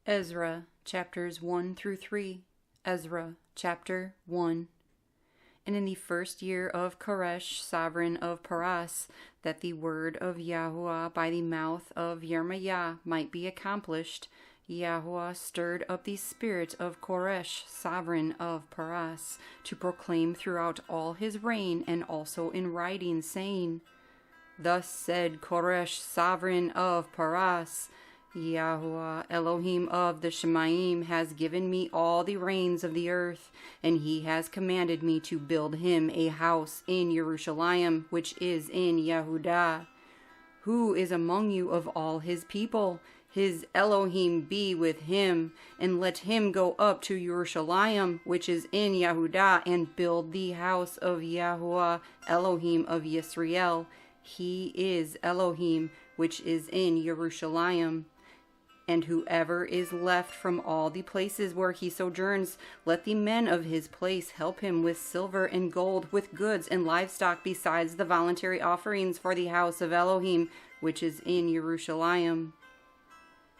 Ezra, chapters 1 through 3. Ezra, chapter 1. And in the first year of Koresh, sovereign of Paras, that the word of Yahuah by the mouth of Yirmeyah might be accomplished, Yahuah stirred up the spirit of Koresh, sovereign of Paras, to proclaim throughout all his reign and also in writing, saying, Thus said Koresh, sovereign of Paras, Yahuah, Elohim of the Shemaim, has given me all the reins of the earth, and he has commanded me to build him a house in Jerusalem, which is in Yehudah. Who is among you of all his people? His Elohim be with him, and let him go up to Jerusalem, which is in Yehudah, and build the house of Yahuah, Elohim of Yisrael. He is Elohim, which is in Jerusalem. And whoever is left from all the places where he sojourns, let the men of his place help him with silver and gold, with goods and livestock, besides the voluntary offerings for the house of Elohim, which is in Jerusalem.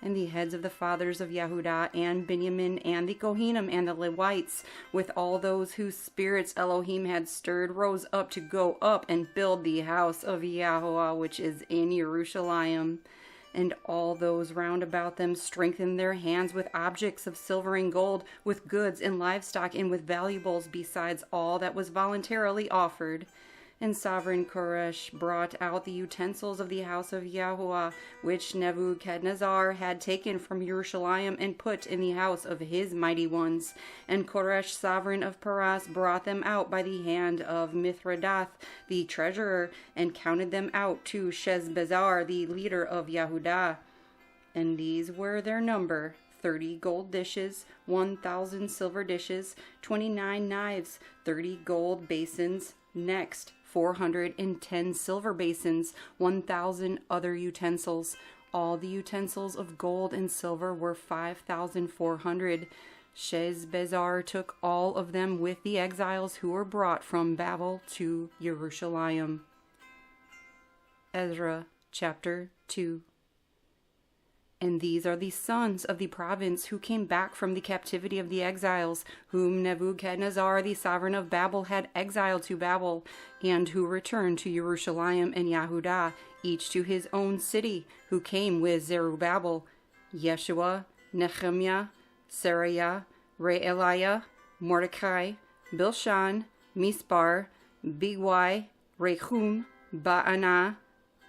And the heads of the fathers of Yehudah and Benjamin and the Kohanim and the Levites, with all those whose spirits Elohim had stirred, rose up to go up and build the house of Yahuah, which is in Jerusalem. And all those round about them strengthened their hands with objects of silver and gold, with goods and livestock, and with valuables, besides all that was voluntarily offered. And sovereign Koresh brought out the utensils of the house of Yahuah, which Nebuchadnezzar had taken from Jerusalem and put in the house of his mighty ones. And Koresh, sovereign of Paras, brought them out by the hand of Mithredath, the treasurer, and counted them out to Sheshbazzar, the leader of Yehudah. And these were their number: 30 gold dishes, 1,000 silver dishes, 29 knives, 30 gold basins. Next, 410 silver basins, 1,000 other utensils. All the utensils of gold and silver were 5,400. Sheshbazzar took all of them with the exiles who were brought from Babel to Jerusalem. Ezra, chapter 2. And these are the sons of the province who came back from the captivity of the exiles, whom Nebuchadnezzar the sovereign of Babel had exiled to Babel, and who returned to Jerusalem and Yehudah, each to his own city, who came with Zerubbabel: Yeshua, Nehemiah, Seraiah, Re'eliah, Mordecai, Bilshan, Mispar, Bigwai, Rehum, Baanah,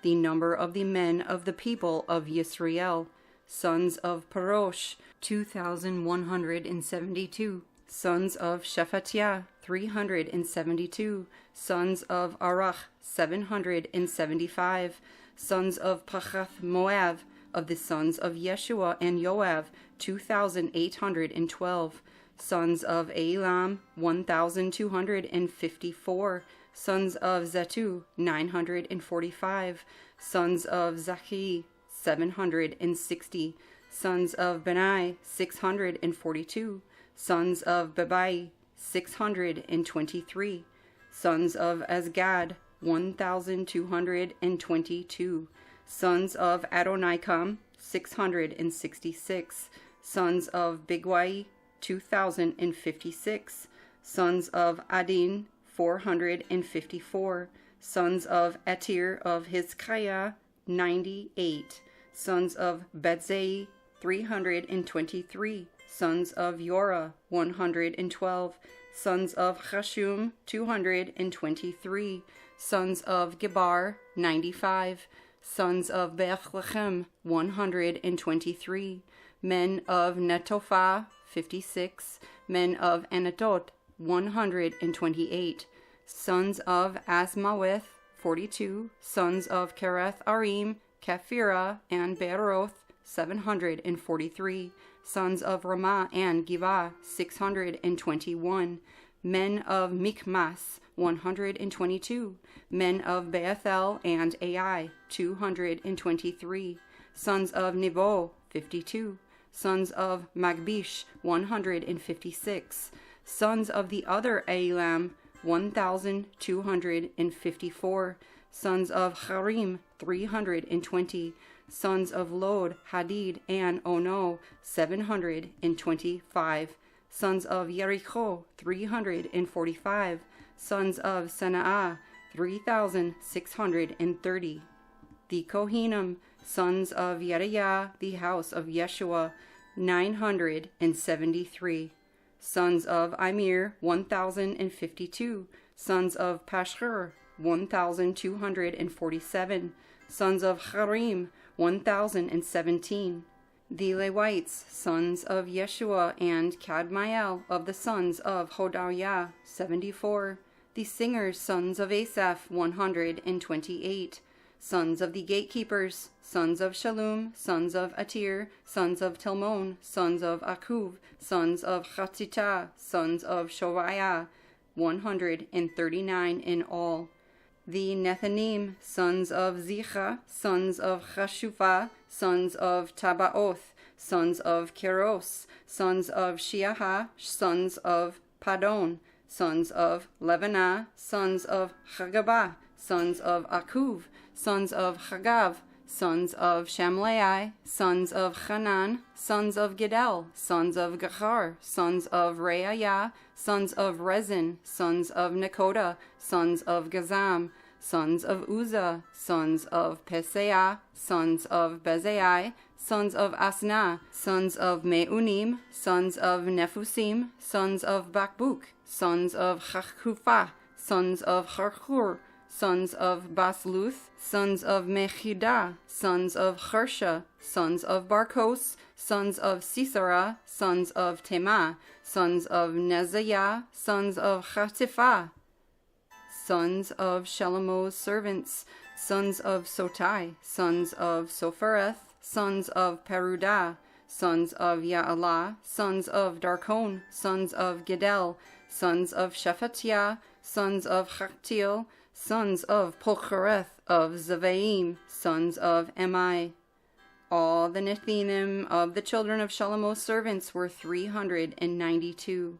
the number of the men of the people of Yisrael. Sons of Parosh, 2,172. Sons of Shephatiah, 372. Sons of Arach, 775. Sons of Pachath Moab, of the sons of Yeshua and Joab, 2,812. Sons of Elam, 1,254. Sons of Zatu, 945. Sons of Zachi, 760. Sons of Benai, 642. Sons of Bebai, 623. Sons of Azgad, 1,222. Sons of Adonikam, 666. Sons of Bigwai, 2,056. Sons of Adin, 454. Sons of Etir of Hizkiah, 98. Sons of Betzai, 323. Sons of Yorah, 112. Sons of Chashum, 223. Sons of Gebar, 95. Sons of Bethlehem, 123. Men of Netophah, 56. Men of Anatot, 128. Sons of Asmaweth, 42. Sons of Kereth Arim, Kephirah, and Beeroth, 743. Sons of Ramah and Givah, 621. Men of Mikmas, 122. Men of Bethel and Ai, 223. Sons of Nebo, 52. Sons of Magbish, 156. Sons of the other Elam, 1,254. Sons of Harim, 320. Sons of Lod, Hadid, and Ono, 725. Sons of Jericho, 345. Sons of Sanaah, 3,630. The Kohanim, sons of Yirmeyah, the house of Yeshua, 973. Sons of Imir, 1,052. Sons of Pashur, 1,247. Sons of Harim, 1,017. The Levites, sons of Yeshua and Kadmiel, of the sons of Hodawah, 74. The singers, sons of Asaph, 128. Sons of the gatekeepers, sons of Shalom, sons of Atir, sons of Telmon, sons of Akuv, sons of Chatzitah, sons of Shoviah, 139 in all. The Nethanim, sons of Zicha, sons of Chashupha, sons of Tabaoth, sons of Keros, sons of Shiaha, sons of Padon, sons of Levanah, sons of Chagabah, sons of Akuv, sons of Chagav, sons of Shamlai, sons of Hanan, sons of Gidel, sons of Gachar, sons of Reaiah, sons of Rezin, sons of Nekoda, sons of Gazam, sons of Uzzah, sons of Peseah, sons of Bezai, sons of Asna, sons of Meunim, sons of Nephusim, sons of Bakbuk, sons of Chachkufah, sons of Charchur, sons of Basluth, sons of Mechidah, sons of Harsha, sons of Barkos, sons of Sisera, sons of Tema, sons of Neziah, sons of Chatifah, sons of Shalomo's servants, sons of Sotai, sons of Sophereth, sons of Perudah, sons of Ya'alah, sons of Darkon, sons of Gidel, sons of Shephatiah, sons of Chaktiel, sons of Pochereth of Zevaim, sons of Emai. All the Nethinim of the children of Shalomo's servants were 392.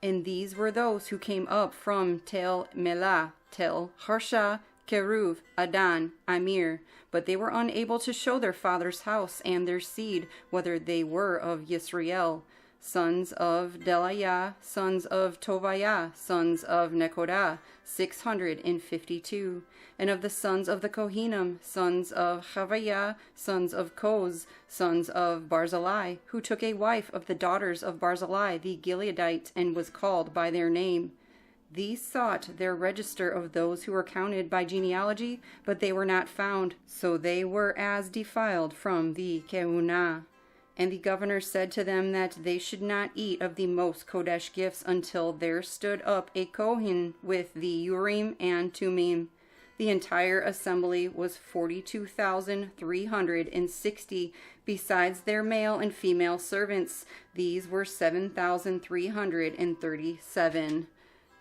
And these were those who came up from Tel Melah, Tel Harsha, Keruv, Adon, Amir, but they were unable to show their father's house and their seed, whether they were of Yisrael. Sons of Deliah, sons of Toviah, sons of Nekodah, 652. And of the sons of the Kohanim, sons of Chaviah, sons of Koz, sons of Barzillai, who took a wife of the daughters of Barzillai the Gileadite, and was called by their name. These sought their register of those who were counted by genealogy, but they were not found, so they were as defiled from the Kehunah. And the governor said to them that they should not eat of the most Kodesh gifts until there stood up a Kohen with the Urim and Tumim. The entire assembly was 42,360, besides their male and female servants. These were 7,337.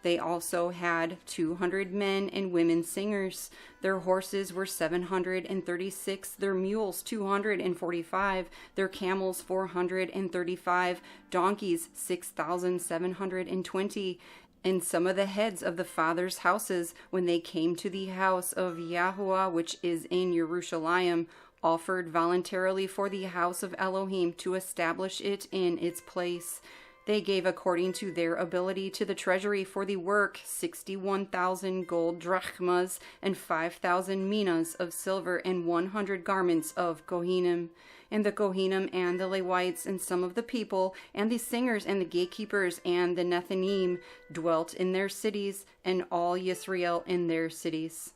They also had 200 men and women singers. Their horses were 736, their mules 245, their camels 435, donkeys 6,720. And some of the heads of the fathers' houses, when they came to the house of Yahuah, which is in Jerusalem, offered voluntarily for the house of Elohim to establish it in its place. They gave according to their ability to the treasury for the work 61,000 gold drachmas and 5,000 minas of silver and 100 garments of Kohanim. And the Kohanim and the Levites and some of the people and the singers and the gatekeepers and the Nethanim dwelt in their cities, and all Yisrael in their cities.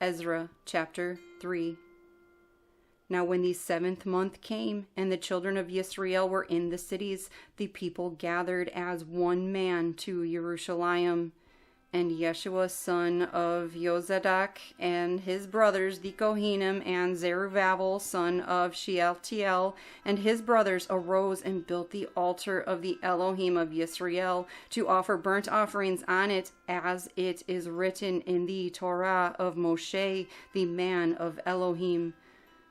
Ezra chapter 3. Now when the 7th month came, and the children of Yisrael were in the cities, the people gathered as one man to Jerusalem. And Yeshua son of Yozadak and his brothers the Kohanim, and Zerubbabel son of Shealtiel and his brothers arose and built the altar of the Elohim of Yisrael to offer burnt offerings on it, as it is written in the Torah of Moshe, the man of Elohim.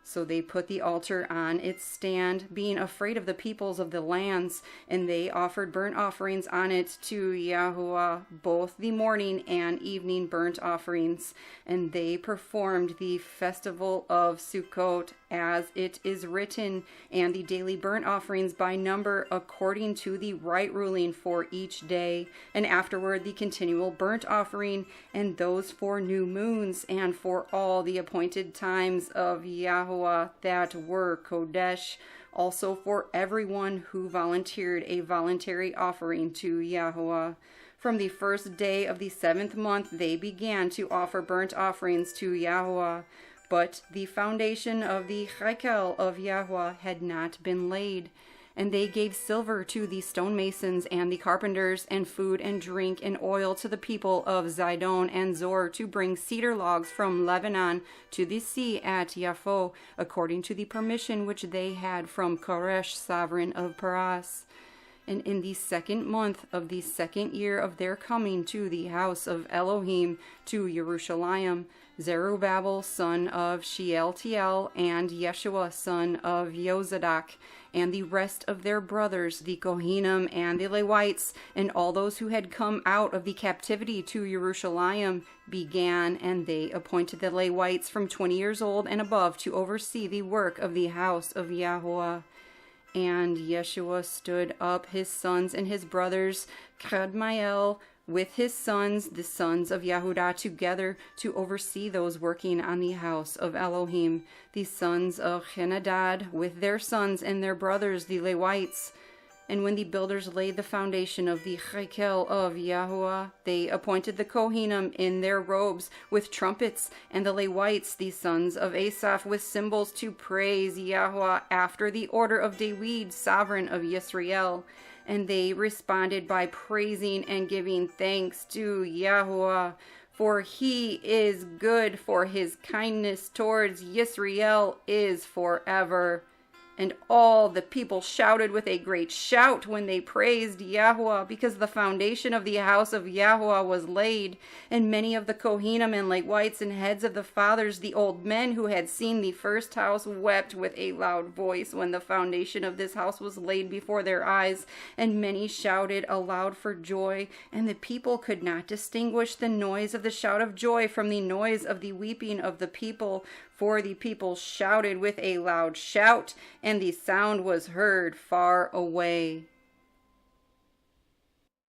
So they put the altar on its stand, being afraid of the peoples of the lands, and they offered burnt offerings on it to Yahuah, both the morning and evening burnt offerings. And they performed the festival of Sukkot, as it is written, and the daily burnt offerings by number, according to the right ruling for each day, and afterward the continual burnt offering, and those for new moons, and for all the appointed times of Yahuah that were Kodesh, also for everyone who volunteered a voluntary offering to Yahuah. From the first day of the 7th month they began to offer burnt offerings to Yahuah. But the foundation of the Heikel of Yahweh had not been laid. And they gave silver to the stonemasons and the carpenters, and food and drink and oil to the people of Zidon and Zor, to bring cedar logs from Lebanon to the sea at Yapho, according to the permission which they had from Koresh, sovereign of Paras. And in the 2nd month of the 2nd year of their coming to the house of Elohim, to Jerusalem, Zerubbabel son of Shealtiel, and Yeshua son of Yozadak, and the rest of their brothers, the Kohanim and the Levites, and all those who had come out of the captivity to Jerusalem, began, and they appointed the Levites from 20 years old and above to oversee the work of the house of Yahuah. And Yeshua stood up his sons and his brothers, Kadmiel, with his sons, the sons of Yehudah, together to oversee those working on the house of Elohim, the sons of Henadad, with their sons and their brothers, the Levites. And when the builders laid the foundation of the Heikel of Yahuah, they appointed the Kohanim in their robes with trumpets, and the Levites, the sons of Asaph, with cymbals, to praise Yahuah after the order of David, sovereign of Yisrael. And they responded by praising and giving thanks to Yahuah, for he is good, for his kindness towards Yisrael is forever. And all the people shouted with a great shout when they praised Yahuah, because the foundation of the house of Yahuah was laid. And many of the Kohanim and Levites and heads of the fathers, the old men who had seen the first house, wept with a loud voice when the foundation of this house was laid before their eyes. And many shouted aloud for joy, and the people could not distinguish the noise of the shout of joy from the noise of the weeping of the people. For the people shouted with a loud shout, and the sound was heard far away.